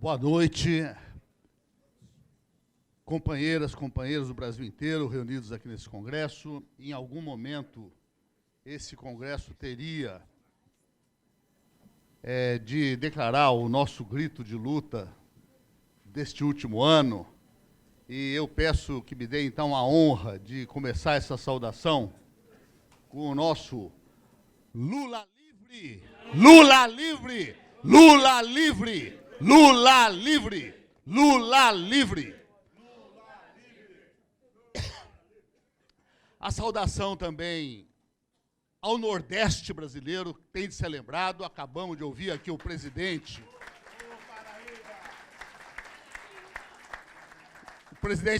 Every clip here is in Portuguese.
Boa noite, companheiras, companheiros do Brasil inteiro reunidos aqui nesse congresso. Em algum momento, esse congresso teria de declarar o nosso grito de luta deste último ano, e eu peço que me dê, então, a honra de começar essa saudação com o nosso Lula livre! Lula livre! Lula livre! Lula livre! Lula livre! A saudação também ao Nordeste brasileiro, que tem de ser lembrado. Acabamos de ouvir aqui o presidente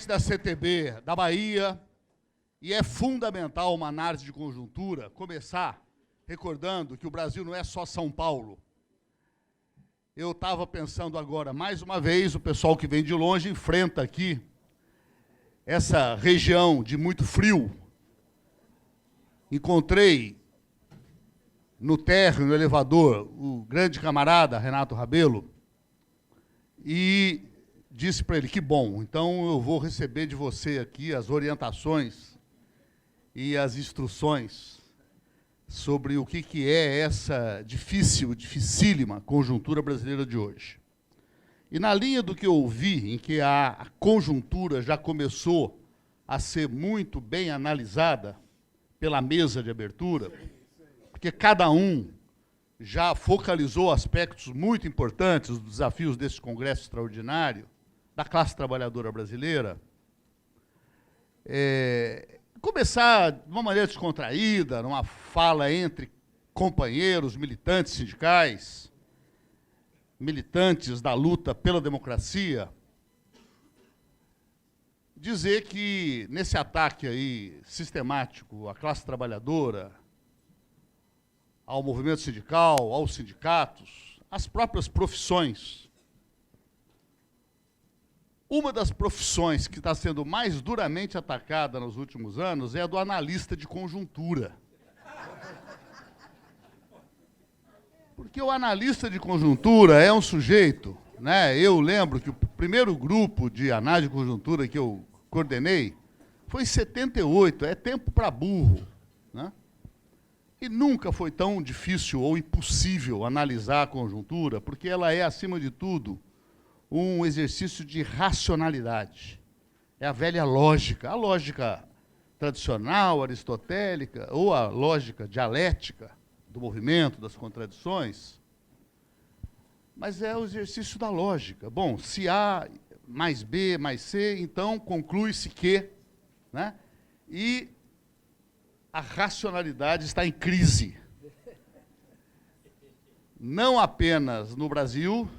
da CTB da Bahia, e é fundamental uma análise de conjuntura começar recordando que o Brasil não é só São Paulo. Eu estava pensando agora, mais uma vez, o pessoal que vem de longe enfrenta aqui essa região de muito frio. Encontrei no térreo, no elevador, o grande camarada Renato Rabelo e disse para ele: que bom, então eu vou receber de você aqui as orientações e as instruções sobre o que é essa dificílima conjuntura brasileira de hoje. E na linha do que eu ouvi, em que a conjuntura já começou a ser muito bem analisada pela mesa de abertura, porque cada um já focalizou aspectos muito importantes dos desafios desse congresso extraordinário, da classe trabalhadora brasileira, começar de uma maneira descontraída, numa fala entre companheiros, militantes sindicais, militantes da luta pela democracia, dizer que nesse ataque aí sistemático à classe trabalhadora, ao movimento sindical, aos sindicatos, às próprias profissões, uma das profissões que está sendo mais duramente atacada nos últimos anos é a do analista de conjuntura. Porque o analista de conjuntura é um sujeito, né? Eu lembro que o primeiro grupo de análise de conjuntura que eu coordenei foi em 78, é tempo para burro, né? E nunca foi tão difícil ou impossível analisar a conjuntura, porque ela é, acima de tudo, um exercício de racionalidade. É a velha lógica, a lógica tradicional, aristotélica, ou a lógica dialética do movimento, das contradições, mas é o exercício da lógica. Bom, se A mais B mais C, então conclui-se que, né? E a racionalidade está em crise. Não apenas no Brasil,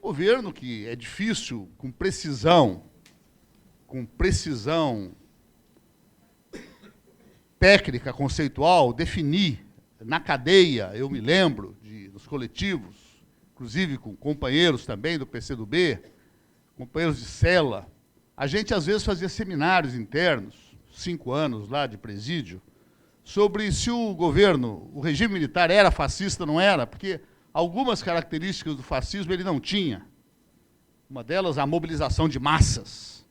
governo que é difícil, com precisão técnica, conceitual, definir na cadeia. Eu me lembro dos coletivos, inclusive com companheiros também do PCdoB, companheiros de cela. A gente, às vezes, fazia seminários internos, 5 anos lá de presídio, sobre se o governo, o regime militar era fascista ou não era, porque algumas características do fascismo ele não tinha. Uma delas, a mobilização de massas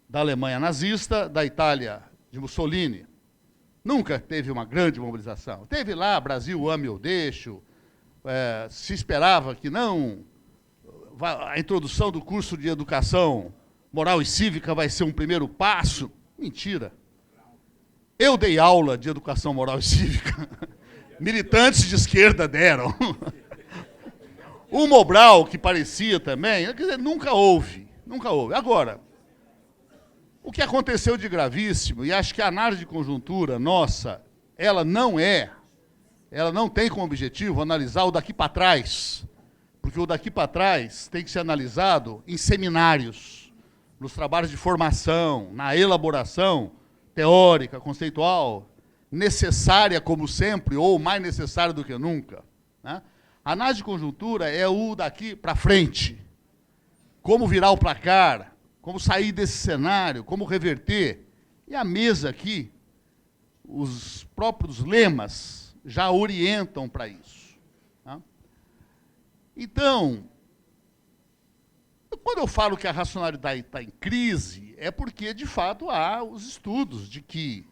da Alemanha nazista, da Itália de Mussolini. Nunca teve uma grande mobilização. Teve lá, Brasil, ame ou deixo, se esperava que não, a introdução do curso de educação moral e cívica vai ser um primeiro passo. Mentira. Eu dei aula de educação moral e cívica. Militantes de esquerda deram. O Mobral, que parecia também, quer dizer, nunca houve. Agora, o que aconteceu de gravíssimo, e acho que a análise de conjuntura nossa, ela não tem como objetivo analisar o daqui para trás, porque o daqui para trás tem que ser analisado em seminários, nos trabalhos de formação, na elaboração teórica, conceitual, necessária como sempre, ou mais necessária do que nunca, né? A análise de conjuntura é o daqui para frente. Como virar o placar, como sair desse cenário, como reverter. E a mesa aqui, os próprios lemas já orientam para isso, né? Então, quando eu falo que a racionalidade está em crise, é porque, de fato, há os estudos de que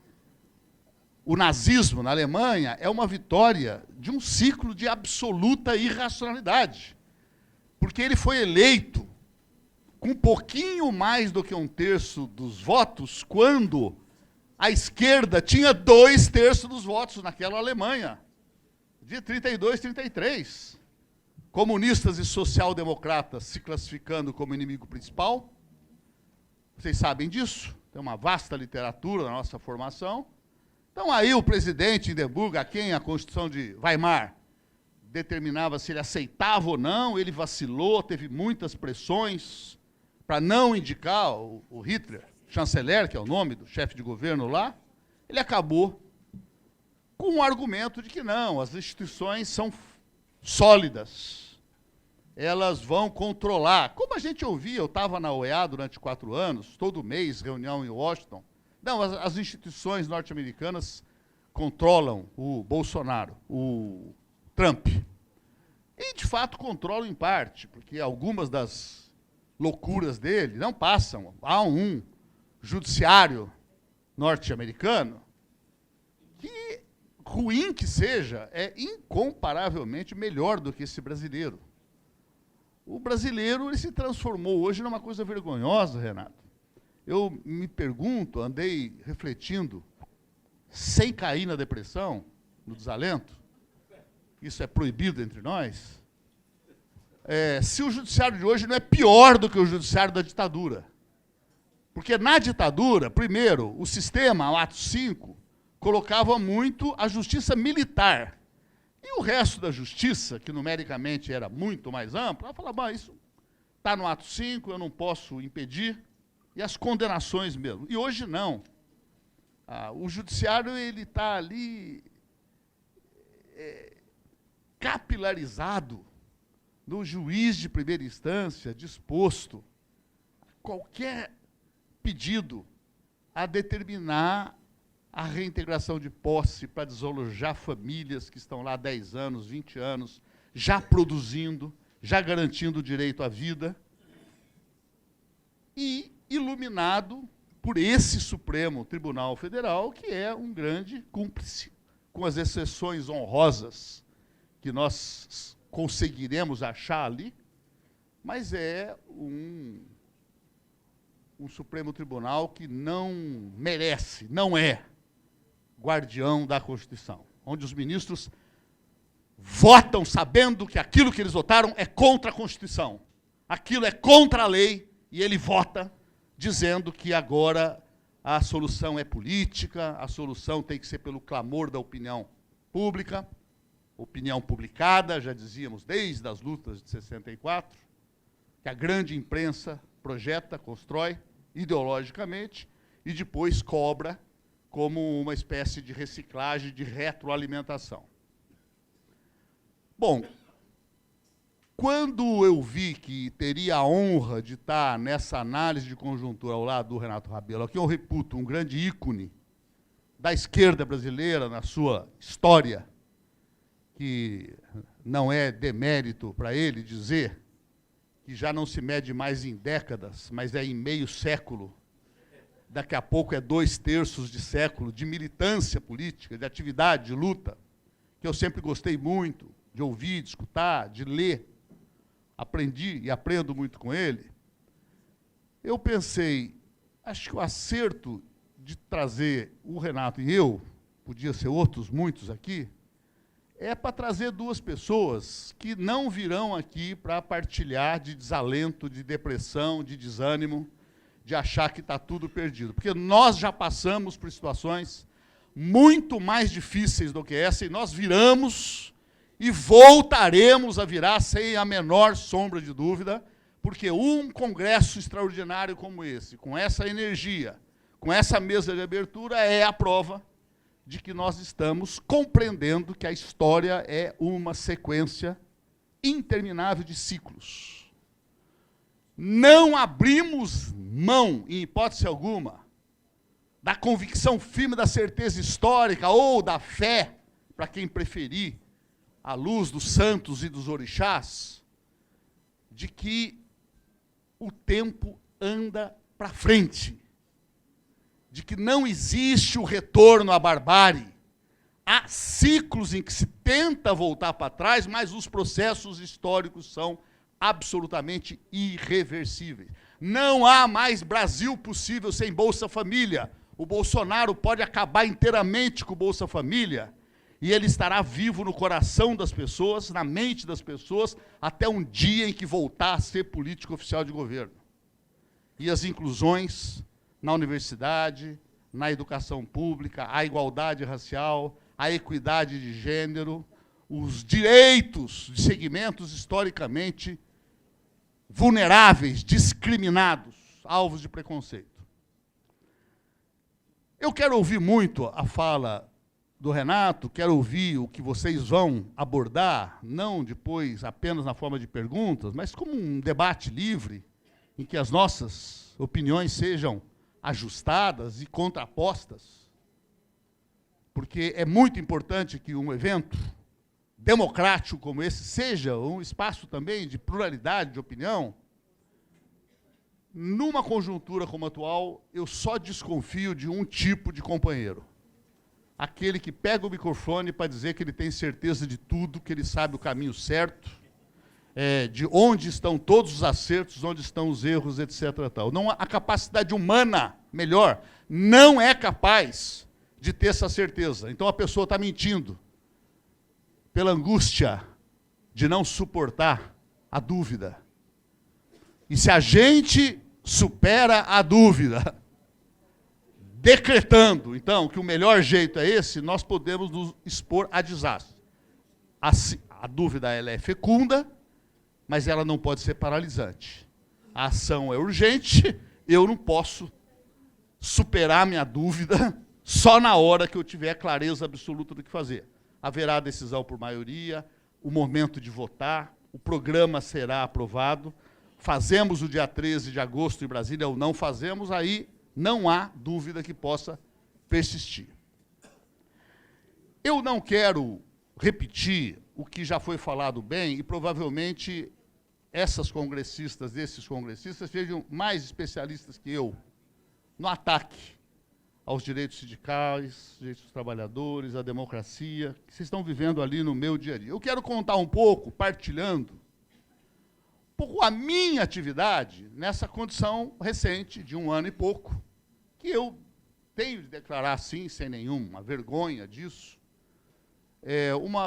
o nazismo na Alemanha é uma vitória de um ciclo de absoluta irracionalidade. Porque ele foi eleito com um pouquinho mais do que 1/3 dos votos, quando a esquerda tinha 2/3 dos votos naquela Alemanha, de 32, 33. Comunistas e social-democratas se classificando como inimigo principal. Vocês sabem disso, tem uma vasta literatura na nossa formação. Então, aí o presidente Hindenburg, a quem a Constituição de Weimar determinava se ele aceitava ou não, ele vacilou, teve muitas pressões para não indicar o Hitler, chanceler, que é o nome do chefe de governo lá. Ele acabou com o argumento de que não, as instituições são sólidas, elas vão controlar. Como a gente ouvia, eu estava na OEA durante 4 anos, todo mês, reunião em Washington. Não, as instituições norte-americanas controlam o Bolsonaro, o Trump. E, de fato, controlam em parte, porque algumas das loucuras dele não passam. Há um judiciário norte-americano que, ruim que seja, é incomparavelmente melhor do que esse brasileiro. O brasileiro ele se transformou hoje numa coisa vergonhosa, Renato. Eu me pergunto, andei refletindo, sem cair na depressão, no desalento, isso é proibido entre nós, se o judiciário de hoje não é pior do que o judiciário da ditadura. Porque na ditadura, primeiro, o sistema, o ato 5, colocava muito a justiça militar. E o resto da justiça, que numericamente era muito mais ampla, ela falava, isso está no ato 5, eu não posso impedir, e as condenações mesmo. E hoje não. O judiciário está ali capilarizado no juiz de primeira instância, disposto a qualquer pedido a determinar a reintegração de posse para desalojar famílias que estão lá há 10 anos, 20 anos, já produzindo, já garantindo o direito à vida, e iluminado por esse Supremo Tribunal Federal, que é um grande cúmplice, com as exceções honrosas que nós conseguiremos achar ali, mas é um Supremo Tribunal que não merece, não é guardião da Constituição, onde os ministros votam sabendo que aquilo que eles votaram é contra a Constituição, aquilo é contra a lei, e ele vota dizendo que agora a solução é política, a solução tem que ser pelo clamor da opinião pública, opinião publicada, já dizíamos desde as lutas de 64, que a grande imprensa projeta, constrói ideologicamente e depois cobra como uma espécie de reciclagem, de retroalimentação. Bom, quando eu vi que teria a honra de estar nessa análise de conjuntura ao lado do Renato Rabelo, a quem eu reputo um grande ícone da esquerda brasileira na sua história, que não é demérito para ele dizer que já não se mede mais em décadas, mas é em meio século, daqui a pouco é 2/3 de século de militância política, de atividade, de luta, que eu sempre gostei muito de ouvir, de escutar, de ler. Aprendi e aprendo muito com ele. Eu pensei, acho que o acerto de trazer o Renato e eu, podia ser outros, muitos aqui, é para trazer 2 pessoas que não virão aqui para partilhar de desalento, de depressão, de desânimo, de achar que está tudo perdido. Porque nós já passamos por situações muito mais difíceis do que essa, e nós viramos e voltaremos a virar sem a menor sombra de dúvida, porque um congresso extraordinário como esse, com essa energia, com essa mesa de abertura, é a prova de que nós estamos compreendendo que a história é uma sequência interminável de ciclos. Não abrimos mão, em hipótese alguma, da convicção firme da certeza histórica ou da fé, para quem preferir, à luz dos santos e dos orixás, de que o tempo anda para frente, de que não existe o retorno à barbárie. Há ciclos em que se tenta voltar para trás, mas os processos históricos são absolutamente irreversíveis. Não há mais Brasil possível sem Bolsa Família. O Bolsonaro pode acabar inteiramente com o Bolsa Família e ele estará vivo no coração das pessoas, na mente das pessoas, até um dia em que voltar a ser político oficial de governo. E as inclusões na universidade, na educação pública, a igualdade racial, a equidade de gênero, os direitos de segmentos historicamente vulneráveis, discriminados, alvos de preconceito. Eu quero ouvir muito a fala do Renato, quero ouvir o que vocês vão abordar, não depois apenas na forma de perguntas, mas como um debate livre, em que as nossas opiniões sejam ajustadas e contrapostas, porque é muito importante que um evento democrático como esse seja um espaço também de pluralidade de opinião. Numa conjuntura como a atual, eu só desconfio de um tipo de companheiro. Aquele que pega o microfone para dizer que ele tem certeza de tudo, que ele sabe o caminho certo, de onde estão todos os acertos, onde estão os erros, etc. Tal. Não, a capacidade humana, melhor, não é capaz de ter essa certeza. Então a pessoa está mentindo pela angústia de não suportar a dúvida. E se a gente supera a dúvida, decretando, então, que o melhor jeito é esse, nós podemos nos expor a desastre. A dúvida ela é fecunda, mas ela não pode ser paralisante. A ação é urgente, eu não posso superar minha dúvida só na hora que eu tiver clareza absoluta do que fazer. Haverá decisão por maioria, o momento de votar, o programa será aprovado, fazemos o dia 13 de agosto em Brasília ou não fazemos, aí não há dúvida que possa persistir. Eu não quero repetir o que já foi falado bem, e provavelmente esses congressistas sejam mais especialistas que eu no ataque aos direitos sindicais, direitos dos trabalhadores, à democracia, que vocês estão vivendo ali no meu dia a dia. Eu quero contar um pouco, partilhando, um pouco a minha atividade nessa condição recente, de 1 ano e pouco, que eu tenho de declarar assim, sem nenhuma vergonha disso,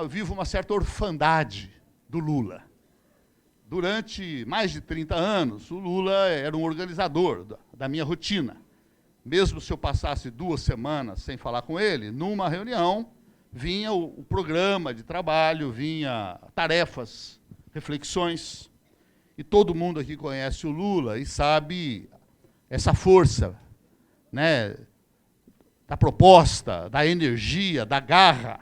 vivo uma certa orfandade do Lula. Durante mais de 30 anos, o Lula era um organizador da minha rotina. Mesmo se eu passasse 2 semanas sem falar com ele, numa reunião vinha o programa de trabalho, vinha tarefas, reflexões. E todo mundo aqui conhece o Lula e sabe essa força, né, da proposta, da energia, da garra,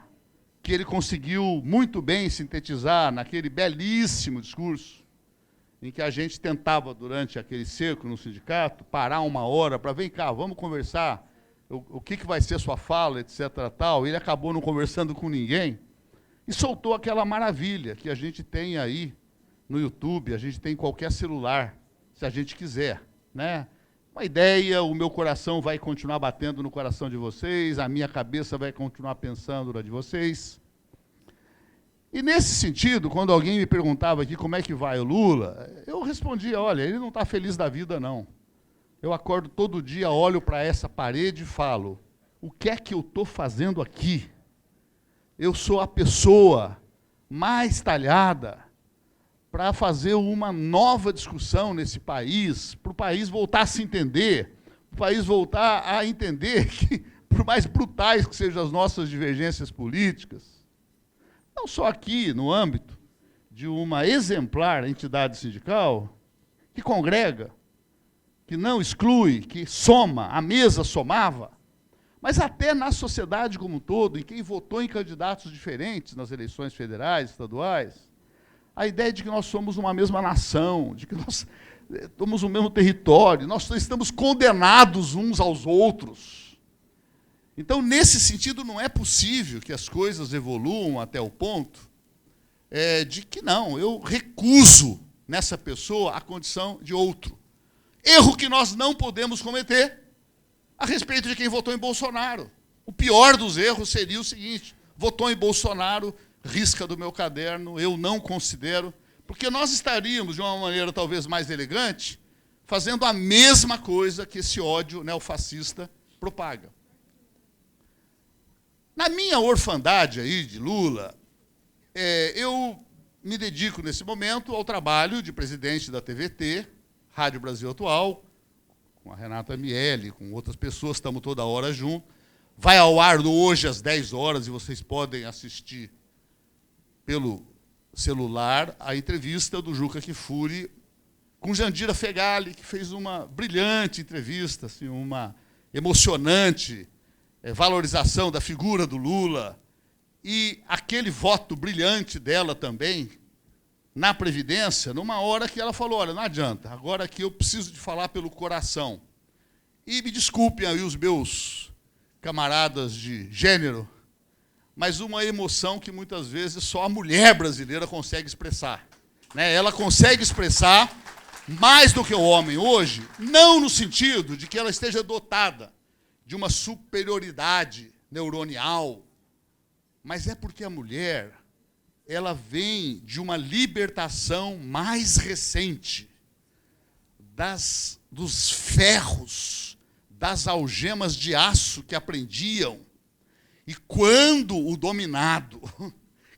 que ele conseguiu muito bem sintetizar naquele belíssimo discurso, em que a gente tentava, durante aquele cerco no sindicato, parar 1 hora para, vem cá, vamos conversar, o que vai ser sua fala, etc. Tal. Ele acabou não conversando com ninguém e soltou aquela maravilha que a gente tem aí no YouTube, a gente tem em qualquer celular, se a gente quiser, né? Uma ideia, o meu coração vai continuar batendo no coração de vocês, a minha cabeça vai continuar pensando na de vocês. E, nesse sentido, quando alguém me perguntava aqui como é que vai o Lula, eu respondia, olha, ele não está feliz da vida, não. Eu acordo todo dia, olho para essa parede e falo, o que é que eu estou fazendo aqui? Eu sou a pessoa mais talhada para fazer uma nova discussão nesse país, para o país voltar a se entender, para o país voltar a entender que, por mais brutais que sejam as nossas divergências políticas, não só aqui, no âmbito de uma exemplar entidade sindical, que congrega, que não exclui, que soma, a mesa somava, mas até na sociedade como um todo, em quem votou em candidatos diferentes nas eleições federais, estaduais, a ideia de que nós somos uma mesma nação, de que nós somos o mesmo território, nós estamos condenados uns aos outros. Então, nesse sentido, não é possível que as coisas evoluam até o ponto de que, não, eu recuso nessa pessoa a condição de outro. Erro que nós não podemos cometer a respeito de quem votou em Bolsonaro. O pior dos erros seria o seguinte: votou em Bolsonaro, risca do meu caderno, eu não considero, porque nós estaríamos, de uma maneira talvez mais elegante, fazendo a mesma coisa que esse ódio neofascista propaga. Na minha orfandade aí de Lula, eu me dedico nesse momento ao trabalho de presidente da TVT, Rádio Brasil Atual, com a Renata Miele, com outras pessoas, estamos toda hora juntos. Vai ao ar hoje às 10 horas e vocês podem assistir pelo celular a entrevista do Juca Kfouri com Jandira Fegali, que fez uma brilhante entrevista, assim, uma emocionante valorização da figura do Lula, e aquele voto brilhante dela também na Previdência, numa hora que ela falou: olha, não adianta, agora aqui eu preciso de falar pelo coração. E me desculpem aí os meus camaradas de gênero, mas uma emoção que muitas vezes só a mulher brasileira consegue expressar. Né? Ela consegue expressar mais do que o homem hoje, não no sentido de que ela esteja dotada de uma superioridade neuronial, mas é porque a mulher, ela vem de uma libertação mais recente dos ferros, das algemas de aço que aprendiam. E quando o dominado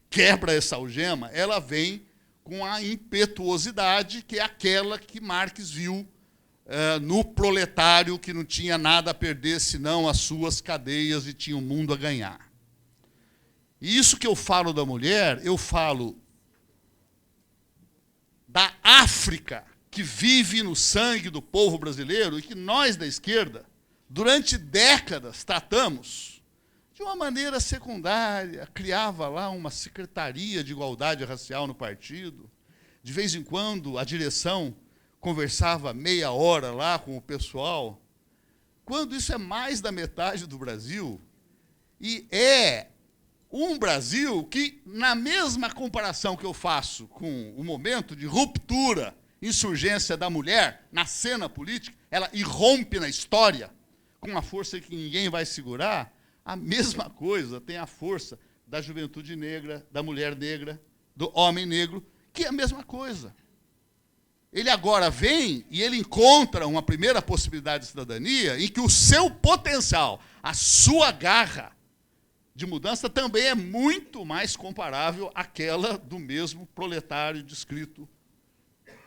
quebra essa algema, ela vem com a impetuosidade, que é aquela que Marx viu no proletário que não tinha nada a perder senão as suas cadeias e tinha o mundo a ganhar. E isso que eu falo da mulher, eu falo da África, que vive no sangue do povo brasileiro e que nós, da esquerda, durante décadas, tratamos de uma maneira secundária, criava lá uma secretaria de igualdade racial no partido. De vez em quando, a direção conversava meia hora lá com o pessoal. Quando isso é mais da metade do Brasil, e é um Brasil que, na mesma comparação que eu faço com o momento de ruptura, insurgência da mulher na cena política, ela irrompe na história com uma força que ninguém vai segurar. A mesma coisa tem a força da juventude negra, da mulher negra, do homem negro, que é a mesma coisa. Ele agora vem e ele encontra uma primeira possibilidade de cidadania em que o seu potencial, a sua garra de mudança também é muito mais comparável àquela do mesmo proletário descrito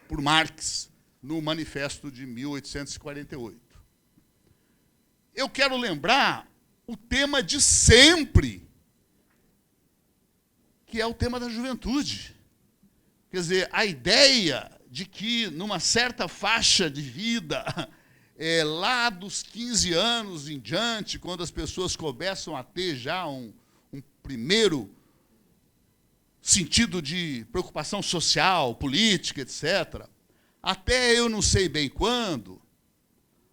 por Marx no Manifesto de 1848. Eu quero lembrar o tema de sempre, que é o tema da juventude. Quer dizer, a ideia de que, numa certa faixa de vida, lá dos 15 anos em diante, quando as pessoas começam a ter já um primeiro sentido de preocupação social, política, etc., até eu não sei bem quando,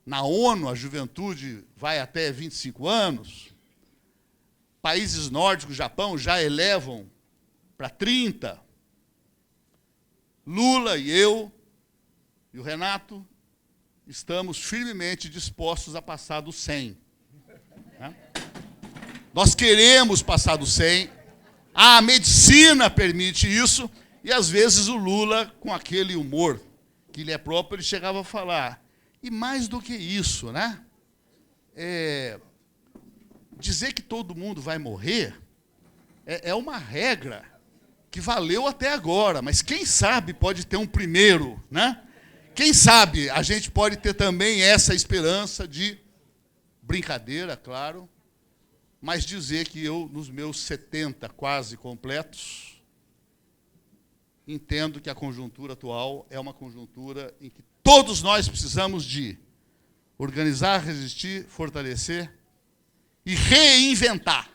na ONU a juventude vai até 25 anos, países nórdicos, Japão, já elevam para 30. Lula e eu, e o Renato, estamos firmemente dispostos a passar dos 100. Né? Nós queremos passar dos 100, a medicina permite isso, e às vezes o Lula, com aquele humor que lhe é próprio, ele chegava a falar, e mais do que isso, né? Dizer que todo mundo vai morrer é uma regra que valeu até agora, mas quem sabe pode ter um primeiro, né? Quem sabe a gente pode ter também essa esperança de brincadeira, claro, mas dizer que eu, nos meus 70 quase completos, entendo que a conjuntura atual é uma conjuntura em que todos nós precisamos de organizar, resistir, fortalecer e reinventar.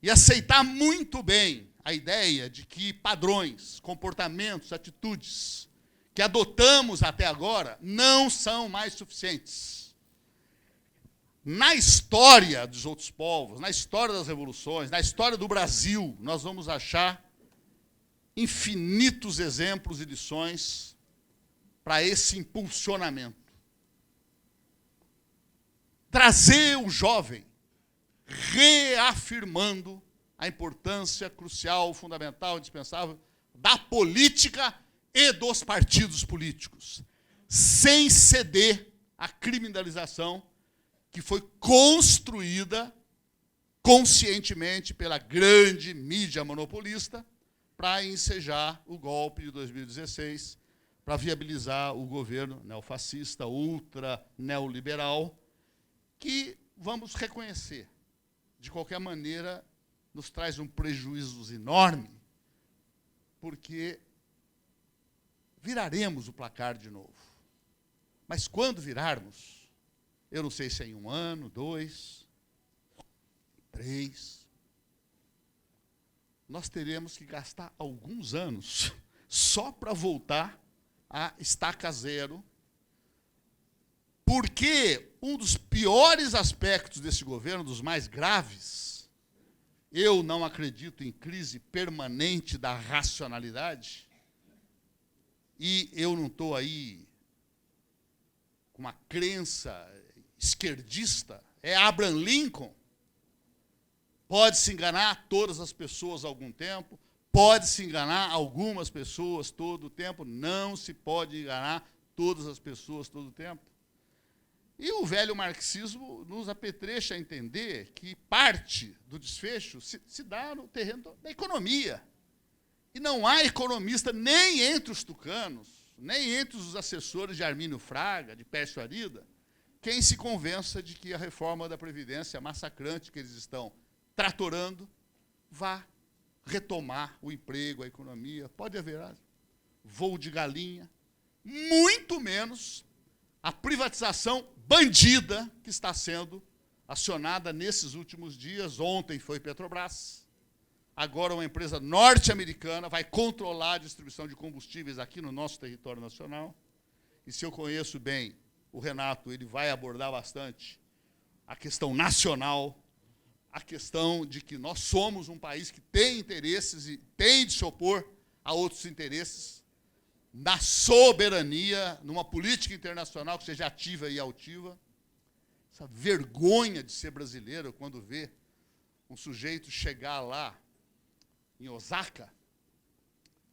E aceitar muito bem a ideia de que padrões, comportamentos, atitudes que adotamos até agora não são mais suficientes. Na história dos outros povos, na história das revoluções, na história do Brasil, nós vamos achar infinitos exemplos e lições para esse impulsionamento. Trazer o jovem, reafirmando a importância crucial, fundamental, indispensável da política e dos partidos políticos, sem ceder à criminalização que foi construída conscientemente pela grande mídia monopolista para ensejar o golpe de 2016, para viabilizar o governo neofascista, ultra-neoliberal, que, vamos reconhecer, de qualquer maneira, nos traz um prejuízo enorme, porque viraremos o placar de novo. Mas quando virarmos, eu não sei se é em 1 ano, 2, 3, nós teremos que gastar alguns anos só para voltar à estaca zero, porque um dos piores aspectos desse governo, dos mais graves, eu não acredito em crise permanente da racionalidade, e eu não estou aí com uma crença esquerdista, é Abraham Lincoln. Pode-se enganar todas as pessoas há algum tempo, pode-se enganar algumas pessoas todo o tempo, não se pode enganar todas as pessoas todo o tempo. E o velho marxismo nos apetrecha a entender que parte do desfecho se dá no terreno da economia. E não há economista nem entre os tucanos, nem entre os assessores de Armínio Fraga, de Pércio Arida, quem se convença de que a reforma da Previdência massacrante que eles estão tratorando vá retomar o emprego, a economia. Pode haver voo de galinha, muito menos a privatização bandida que está sendo acionada nesses últimos dias. Ontem foi Petrobras, agora uma empresa norte-americana vai controlar a distribuição de combustíveis aqui no nosso território nacional. E se eu conheço bem o Renato, ele vai abordar bastante a questão nacional, a questão de que nós somos um país que tem interesses e tem de se opor a outros interesses, na soberania, numa política internacional que seja ativa e altiva. Essa vergonha de ser brasileiro quando vê um sujeito chegar lá em Osaka,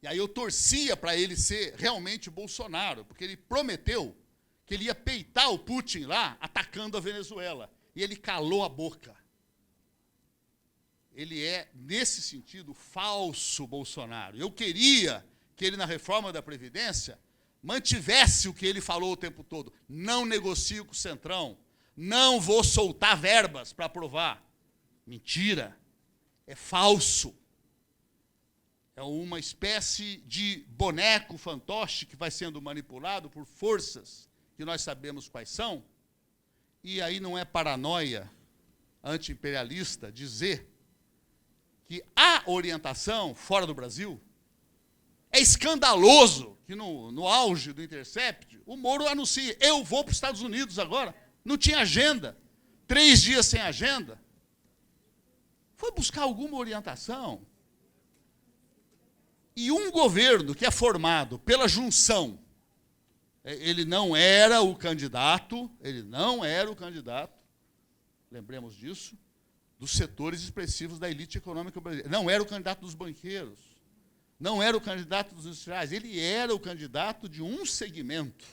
e aí eu torcia para ele ser realmente Bolsonaro, porque ele prometeu que ele ia peitar o Putin lá, atacando a Venezuela, e ele calou a boca. Ele é, nesse sentido, falso Bolsonaro. Eu queria que ele, na reforma da Previdência, mantivesse o que ele falou o tempo todo. Não negocio com o Centrão, não vou soltar verbas para aprovar. Mentira, é falso. É uma espécie de boneco fantoche que vai sendo manipulado por forças que nós sabemos quais são, e aí não é paranoia anti-imperialista dizer que a orientação fora do Brasil é escandaloso que no auge do Intercept, o Moro anuncia, eu vou para os Estados Unidos agora. Não tinha agenda. 3 dias sem agenda. Foi buscar alguma orientação. E um governo que é formado pela junção, ele não era o candidato, lembremos disso, dos setores expressivos da elite econômica brasileira. Não era o candidato dos banqueiros, não era o candidato dos industriais, ele era o candidato de um segmento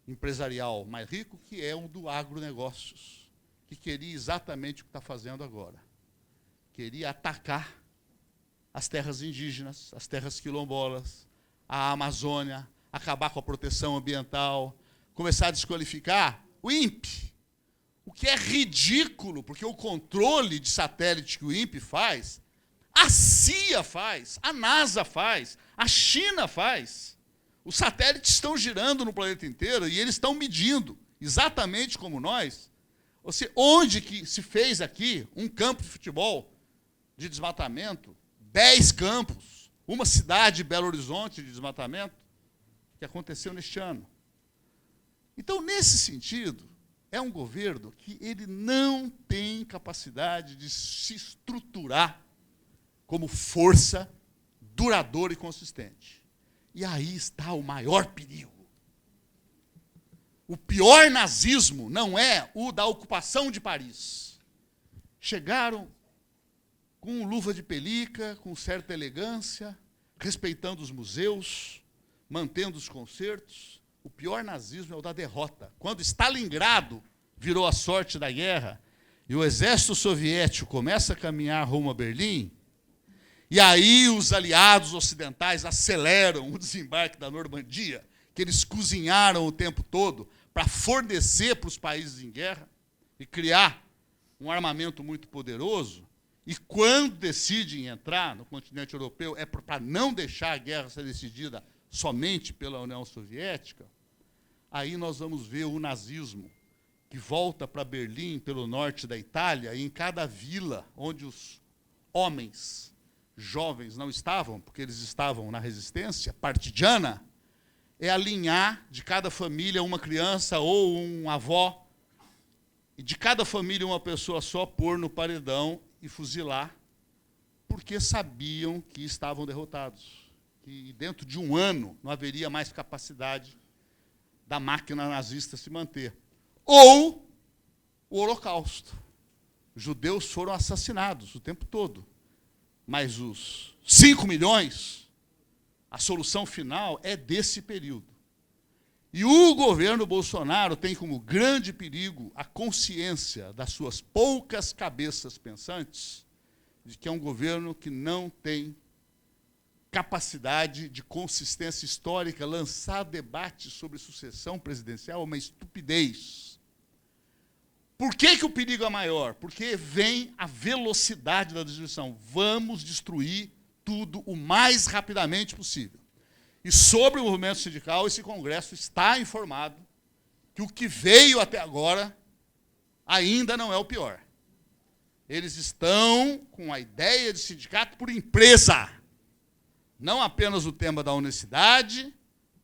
empresarial mais rico, que é o do agronegócios, que queria exatamente o que está fazendo agora. Queria atacar as terras indígenas, as terras quilombolas, a Amazônia, acabar com a proteção ambiental, começar a desqualificar o INPE, o que é ridículo, porque o controle de satélite que o INPE faz, a CIA faz, a NASA faz, a China faz. Os satélites estão girando no planeta inteiro e eles estão medindo, exatamente como nós, ou seja, onde que se fez aqui um campo de futebol de desmatamento, 10 campos, uma cidade, Belo Horizonte, de desmatamento, que aconteceu neste ano. Então, nesse sentido, é um governo que ele não tem capacidade de se estruturar como força duradoura e consistente. E aí está o maior perigo. O pior nazismo não é o da ocupação de Paris. Chegaram com luva de pelica, com certa elegância, respeitando os museus, mantendo os concertos. O pior nazismo é o da derrota. Quando Stalingrado virou a sorte da guerra e o exército soviético começa a caminhar rumo a Berlim, e aí os aliados ocidentais aceleram o desembarque da Normandia, que eles cozinharam o tempo todo para fornecer para os países em guerra e criar um armamento muito poderoso. E quando decidem entrar no continente europeu, é para não deixar a guerra ser decidida somente pela União Soviética. Aí nós vamos ver o nazismo, que volta para Berlim, pelo norte da Itália, e em cada vila onde os homens jovens não estavam, porque eles estavam na resistência partidiana, é alinhar de cada família uma criança ou um avó, e de cada família uma pessoa só, pôr no paredão e fuzilar, porque sabiam que estavam derrotados, que dentro de um ano não haveria mais capacidade da máquina nazista se manter. Ou o Holocausto. Os judeus foram assassinados o tempo todo, mas os 5 milhões, a solução final é desse período. E o governo Bolsonaro tem como grande perigo a consciência das suas poucas cabeças pensantes de que é um governo que não tem capacidade de consistência histórica. Lançar debate sobre sucessão presidencial é uma estupidez. Por que o perigo é maior? Porque vem a velocidade da destruição. Vamos destruir tudo o mais rapidamente possível. E sobre o movimento sindical, esse Congresso está informado que o que veio até agora ainda não é o pior. Eles estão com a ideia de sindicato por empresa. Não apenas o tema da honestidade,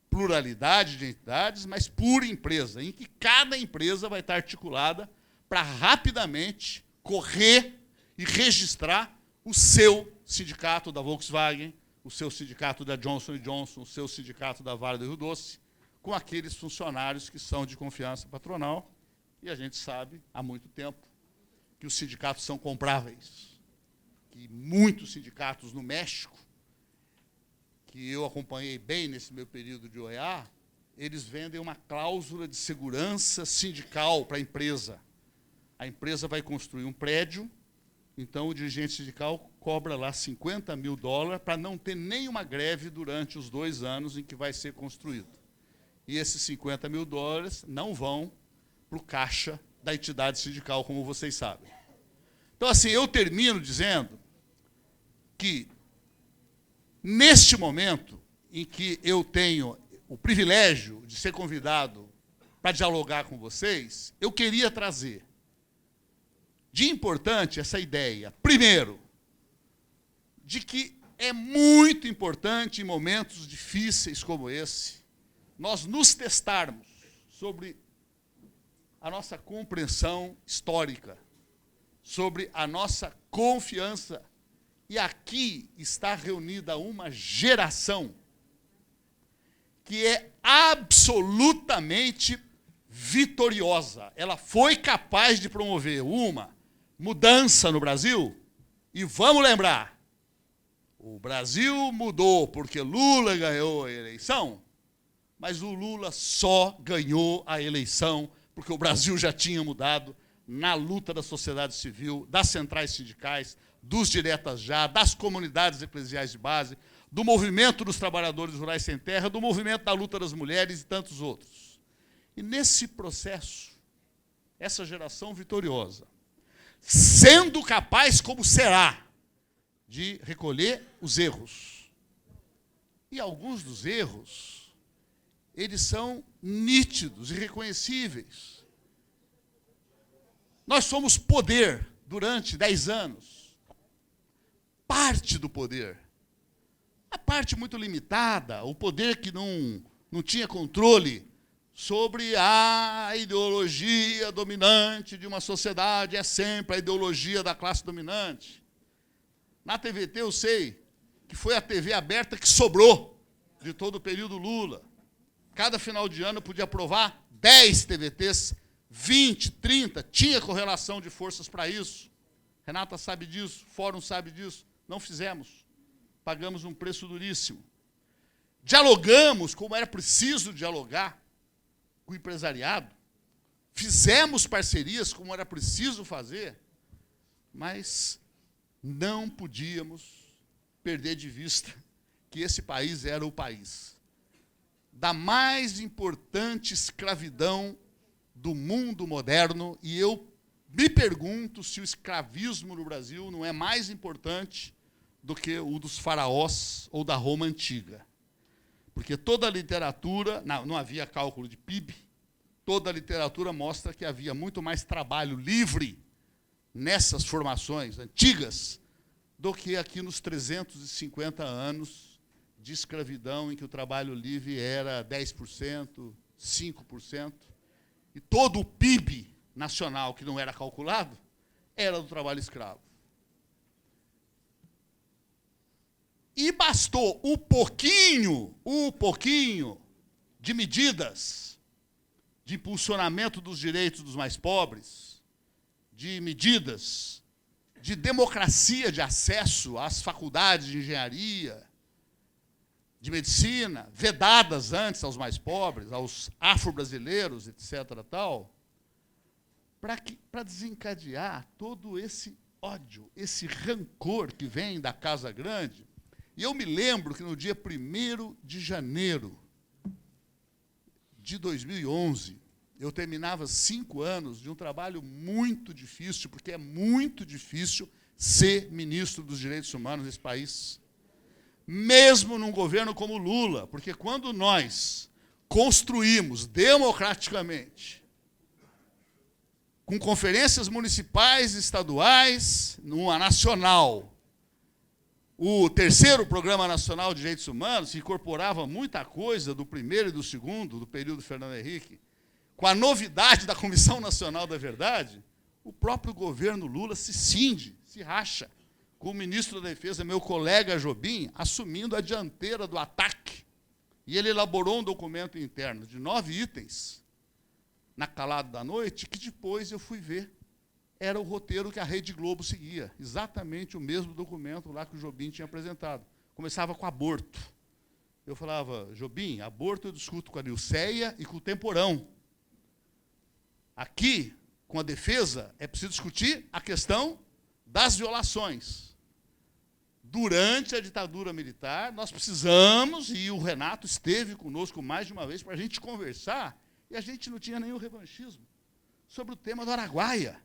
pluralidade de entidades, mas por empresa, em que cada empresa vai estar articulada para rapidamente correr e registrar o seu sindicato da Volkswagen, o seu sindicato da Johnson & Johnson, o seu sindicato da Vale do Rio Doce, com aqueles funcionários que são de confiança patronal. E a gente sabe, há muito tempo, que os sindicatos são compráveis. Que muitos sindicatos no México, que eu acompanhei bem nesse meu período de OEA, eles vendem uma cláusula de segurança sindical para a empresa. A empresa vai construir um prédio, então o dirigente sindical cobra lá $50 mil para não ter nenhuma greve durante os 2 anos em que vai ser construído. E esses $50 mil não vão para o caixa da entidade sindical, como vocês sabem. Então, assim, eu termino dizendo que, neste momento em que eu tenho o privilégio de ser convidado para dialogar com vocês, eu queria trazer de importante essa ideia, primeiro, de que é muito importante, em momentos difíceis como esse, nós nos testarmos sobre a nossa compreensão histórica, sobre a nossa confiança. E aqui está reunida uma geração que é absolutamente vitoriosa. Ela foi capaz de promover uma mudança no Brasil. E vamos lembrar, o Brasil mudou porque Lula ganhou a eleição, mas o Lula só ganhou a eleição porque o Brasil já tinha mudado na luta da sociedade civil, das centrais sindicais, dos diretas já, das comunidades eclesiais de base, do movimento dos trabalhadores rurais sem terra, do movimento da luta das mulheres e tantos outros. E nesse processo, essa geração vitoriosa, sendo capaz, como será, de recolher os erros. E alguns dos erros, eles são nítidos, irreconhecíveis. Nós somos poder durante 10 anos. Parte do poder. A parte muito limitada, o poder que não tinha controle sobre a ideologia dominante de uma sociedade, é sempre a ideologia da classe dominante. Na TVT, eu sei que foi a TV aberta que sobrou de todo o período Lula. Cada final de ano podia aprovar 10 TVTs, 20, 30, tinha correlação de forças para isso. Renata sabe disso, o Fórum sabe disso. Não fizemos. Pagamos um preço duríssimo. Dialogamos como era preciso dialogar com o empresariado. Fizemos parcerias como era preciso fazer, mas não podíamos perder de vista que esse país era o país da mais importante escravidão do mundo moderno, e eu me pergunto se o escravismo no Brasil não é mais importante do que o dos faraós ou da Roma antiga. Porque toda a literatura, não havia cálculo de PIB, toda a literatura mostra que havia muito mais trabalho livre nessas formações antigas do que aqui nos 350 anos de escravidão, em que o trabalho livre era 10%, 5%, e todo o PIB nacional que não era calculado era do trabalho escravo. E bastou um pouquinho de medidas de impulsionamento dos direitos dos mais pobres, de medidas de democracia de acesso às faculdades de engenharia, de medicina, vedadas antes aos mais pobres, aos afro-brasileiros, etc., tal, para desencadear todo esse ódio, esse rancor que vem da Casa Grande. E eu me lembro que no dia 1º de janeiro de 2011, eu terminava 5 anos de um trabalho muito difícil, porque é muito difícil ser ministro dos direitos humanos nesse país, mesmo num governo como Lula, porque quando nós construímos democraticamente, com conferências municipais e estaduais, numa nacional, o 3º Programa Nacional de Direitos Humanos, que incorporava muita coisa do 1º e do 2º, do período Fernando Henrique, com a novidade da Comissão Nacional da Verdade, o próprio governo Lula se cinde, se racha, com o ministro da Defesa, meu colega Jobim, assumindo a dianteira do ataque. E ele elaborou um documento interno de 9 itens, na calada da noite, que depois eu fui ver. Era o roteiro que a Rede Globo seguia, exatamente o mesmo documento lá que o Jobim tinha apresentado. Começava com aborto. Eu falava, Jobim, aborto eu discuto com a Nilceia e com o Temporão. Aqui, com a defesa, é preciso discutir a questão das violações. Durante a ditadura militar, nós precisamos, e o Renato esteve conosco mais de uma vez para a gente conversar, e a gente não tinha nenhum revanchismo, sobre o tema do Araguaia,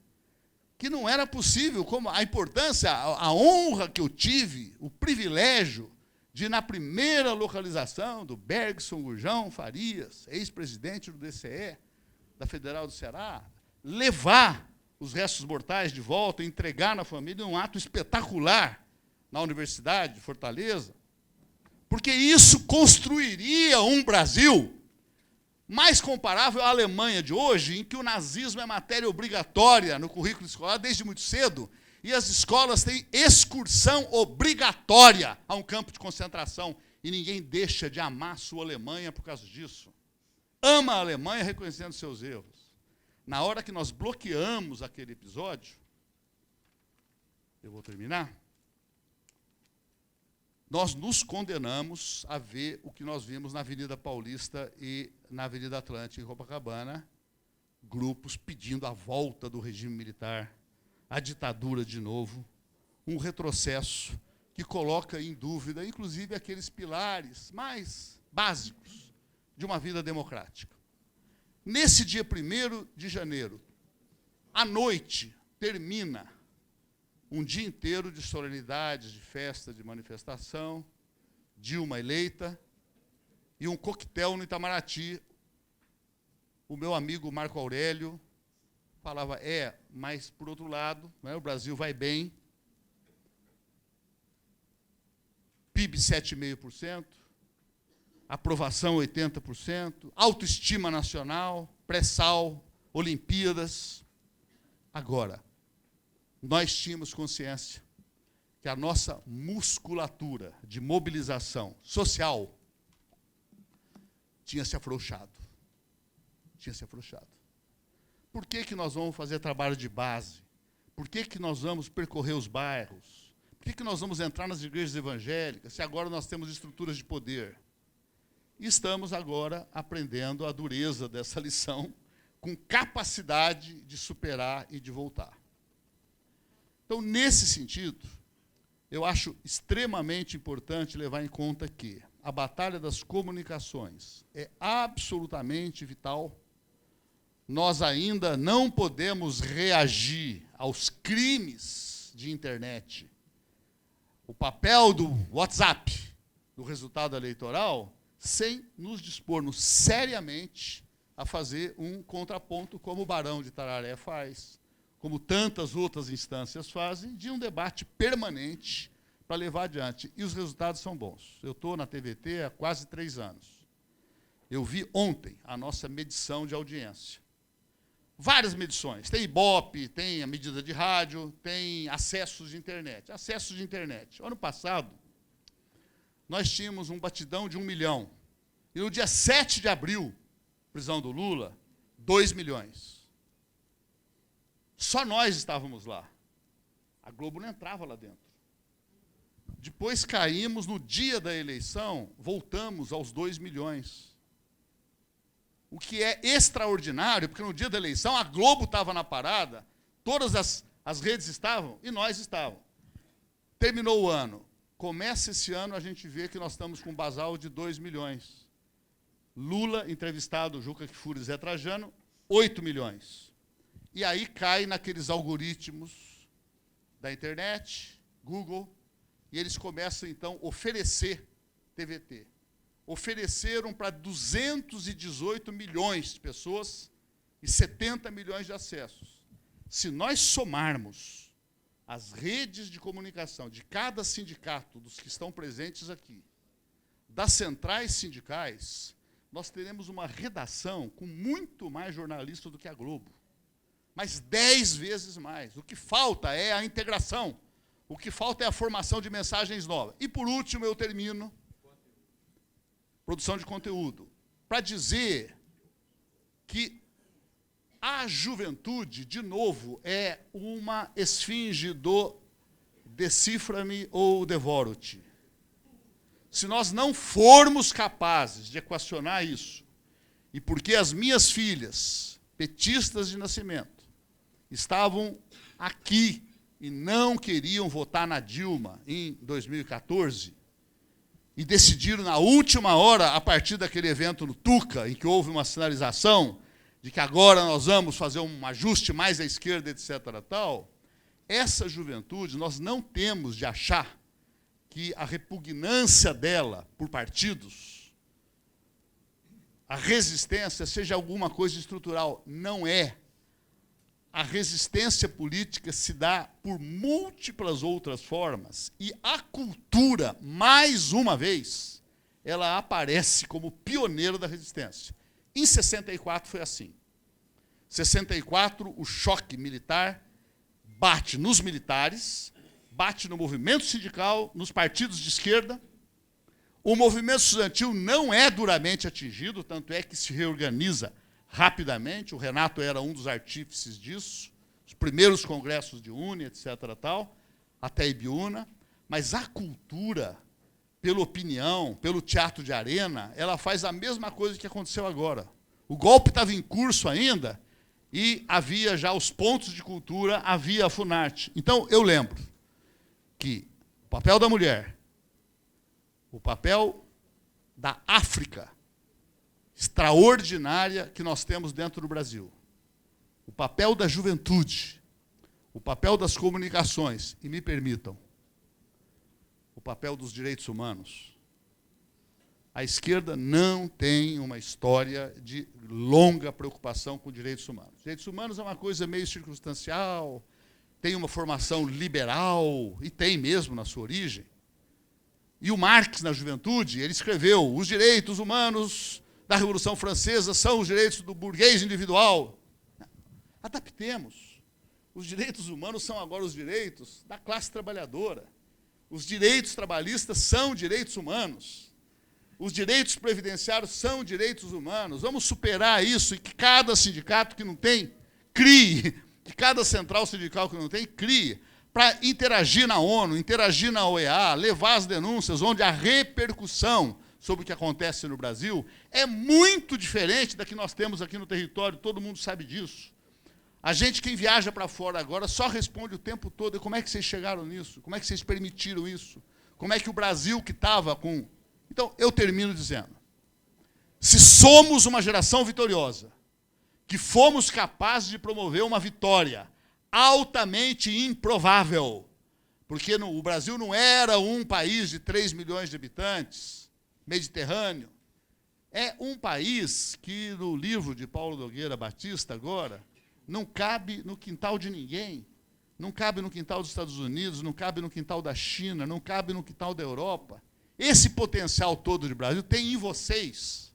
que não era possível, como a importância, a honra que eu tive, o privilégio de, na primeira localização do Bergson Gurjão Farias, ex-presidente do DCE, da Federal do Ceará, levar os restos mortais de volta, entregar na família, um ato espetacular na Universidade de Fortaleza, porque isso construiria um Brasil mais comparável à Alemanha de hoje, em que o nazismo é matéria obrigatória no currículo escolar desde muito cedo, e as escolas têm excursão obrigatória a um campo de concentração, e ninguém deixa de amar a sua Alemanha por causa disso. Ama a Alemanha reconhecendo seus erros. Na hora que nós bloqueamos aquele episódio, eu vou terminar, nós nos condenamos a ver o que nós vimos na Avenida Paulista e na Avenida Atlântica, em Copacabana, grupos pedindo a volta do regime militar, a ditadura de novo, um retrocesso que coloca em dúvida, inclusive, aqueles pilares mais básicos de uma vida democrática. Nesse dia 1º de janeiro, à noite, termina um dia inteiro de solenidades, de festa, de manifestação, Dilma eleita, e um coquetel no Itamaraty. O meu amigo Marco Aurélio falava, mas, por outro lado, né, o Brasil vai bem, PIB 7,5%, aprovação 80%, autoestima nacional, pré-sal, Olimpíadas. Agora, nós tínhamos consciência que a nossa musculatura de mobilização social tinha se afrouxado. Tinha se afrouxado. Por que nós vamos fazer trabalho de base? Por que nós vamos percorrer os bairros? Por que nós vamos entrar nas igrejas evangélicas, se agora nós temos estruturas de poder? E estamos agora aprendendo a dureza dessa lição, com capacidade de superar e de voltar. Então, nesse sentido, eu acho extremamente importante levar em conta que a batalha das comunicações é absolutamente vital. Nós ainda não podemos reagir aos crimes de internet. O papel do WhatsApp, do resultado eleitoral, sem nos dispormos seriamente a fazer um contraponto, como o Barão de Tararé faz, como tantas outras instâncias fazem, de um debate permanente para levar adiante. E os resultados são bons. Eu estou na TVT há quase 3 anos. Eu vi ontem a nossa medição de audiência. Várias medições. Tem Ibope, tem a medida de rádio, tem acessos de internet. Acessos de internet. Ano passado, nós tínhamos um batidão de 1 milhão. E no dia 7 de abril, prisão do Lula, 2 milhões. Só nós estávamos lá. A Globo não entrava lá dentro. Depois caímos, no dia da eleição, voltamos aos 2 milhões. O que é extraordinário, porque no dia da eleição a Globo estava na parada, todas as redes estavam e nós estávamos. Terminou o ano. Começa esse ano, a gente vê que nós estamos com um basal de 2 milhões. Lula, entrevistado, Juca Kfouri e Zé Trajano, 8 milhões. E aí cai naqueles algoritmos da internet, Google, e eles começam, então, a oferecer TVT. Ofereceram para 218 milhões de pessoas e 70 milhões de acessos. Se nós somarmos as redes de comunicação de cada sindicato, dos que estão presentes aqui, das centrais sindicais, nós teremos uma redação com muito mais jornalistas do que a Globo. Mas 10 vezes mais. O que falta é a integração. O que falta é a formação de mensagens novas. E, por último, eu termino, produção de conteúdo, para dizer que a juventude, de novo, é uma esfinge do decifra-me ou devoro-te. Se nós não formos capazes de equacionar isso, e porque as minhas filhas, petistas de nascimento, estavam aqui e não queriam votar na Dilma em 2014, e decidiram na última hora, a partir daquele evento no Tuca, em que houve uma sinalização de que agora nós vamos fazer um ajuste mais à esquerda, etc. tal, essa juventude, nós não temos de achar que a repugnância dela por partidos, a resistência seja alguma coisa estrutural. Não é. A resistência política se dá por múltiplas outras formas, e a cultura, mais uma vez, ela aparece como pioneira da resistência. Em 64 foi assim. Em 64, o choque militar bate nos militares, bate no movimento sindical, nos partidos de esquerda. O movimento estudantil não é duramente atingido, tanto é que se reorganiza rapidamente. O Renato era um dos artífices disso, os primeiros congressos de UNE, etc. tal, até Ibiúna. Mas a cultura, pela opinião, pelo teatro de arena, ela faz a mesma coisa que aconteceu agora. O golpe estava em curso ainda e havia já os pontos de cultura, havia a Funarte. Então, eu lembro que o papel da mulher, o papel da África, extraordinária que nós temos dentro do Brasil, o papel da juventude, o papel das comunicações, e me permitam, o papel dos direitos humanos. A esquerda não tem uma história de longa preocupação com direitos humanos. Direitos humanos é uma coisa meio circunstancial, tem uma formação liberal, e tem mesmo na sua origem. E o Marx, na juventude, ele escreveu: os direitos humanos da Revolução Francesa são os direitos do burguês individual. Adaptemos. Os direitos humanos são agora os direitos da classe trabalhadora. Os direitos trabalhistas são direitos humanos. Os direitos previdenciários são direitos humanos. Vamos superar isso e que cada sindicato que não tem, crie. Que cada central sindical que não tem, crie. Para interagir na ONU, interagir na OEA, levar as denúncias, onde a repercussão sobre o que acontece no Brasil é muito diferente da que nós temos aqui no território, todo mundo sabe disso. A gente, quem viaja para fora agora, só responde o tempo todo, e como é que vocês chegaram nisso? Como é que vocês permitiram isso? Como é que o Brasil que estava com... Então, eu termino dizendo, se somos uma geração vitoriosa, que fomos capazes de promover uma vitória altamente improvável, porque o Brasil não era um país de 3 milhões de habitantes, mediterrâneo, é um país que, no livro de Paulo Nogueira Batista, agora, não cabe no quintal de ninguém, não cabe no quintal dos Estados Unidos, não cabe no quintal da China, não cabe no quintal da Europa. Esse potencial todo de Brasil tem em vocês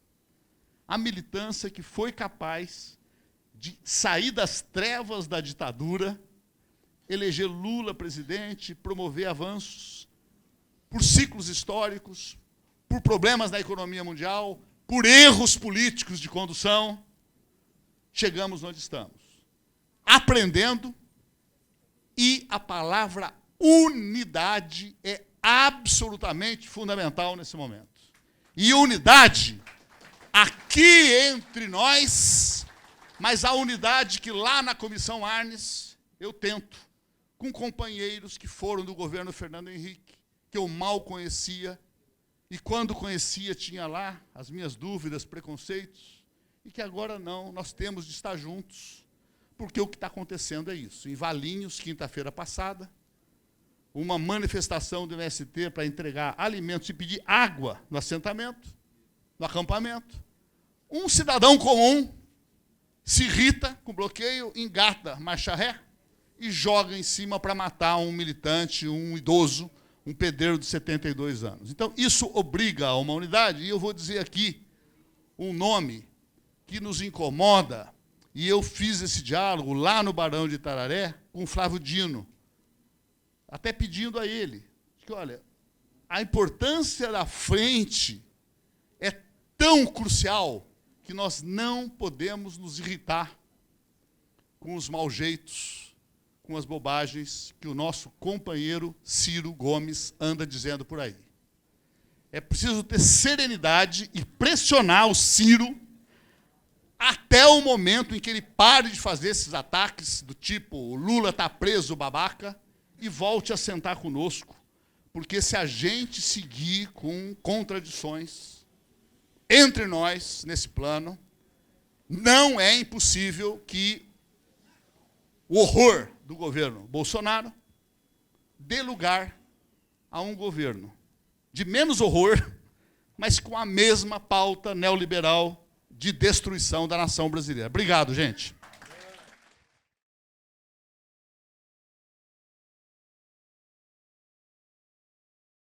a militância que foi capaz de sair das trevas da ditadura, eleger Lula presidente, promover avanços por ciclos históricos, por problemas na economia mundial, por erros políticos de condução, chegamos onde estamos. Aprendendo, e a palavra unidade é absolutamente fundamental nesse momento. E unidade aqui entre nós, mas a unidade que lá na Comissão Arnes eu tento, com companheiros que foram do governo Fernando Henrique, que eu mal conhecia, e quando conhecia tinha lá as minhas dúvidas, preconceitos, e que agora não, nós temos de estar juntos, porque o que está acontecendo é isso. Em Valinhos, quinta-feira passada, uma manifestação do MST para entregar alimentos e pedir água no assentamento, no acampamento. Um cidadão comum se irrita com bloqueio, engata marcha ré e joga em cima para matar um militante, um idoso, um pedreiro de 72 anos. Então, isso obriga a uma unidade, e eu vou dizer aqui um nome que nos incomoda, e eu fiz esse diálogo lá no Barão de Itararé com o Flávio Dino, até pedindo a ele, que, olha, a importância da frente é tão crucial que nós não podemos nos irritar com os maus-jeitos, com as bobagens que o nosso companheiro Ciro Gomes anda dizendo por aí. É preciso ter serenidade e pressionar o Ciro até o momento em que ele pare de fazer esses ataques do tipo o Lula está preso, babaca, e volte a sentar conosco. Porque se a gente seguir com contradições entre nós nesse plano, não é impossível que o horror do governo Bolsonaro dê lugar a um governo de menos horror, mas com a mesma pauta neoliberal de destruição da nação brasileira. Obrigado, gente.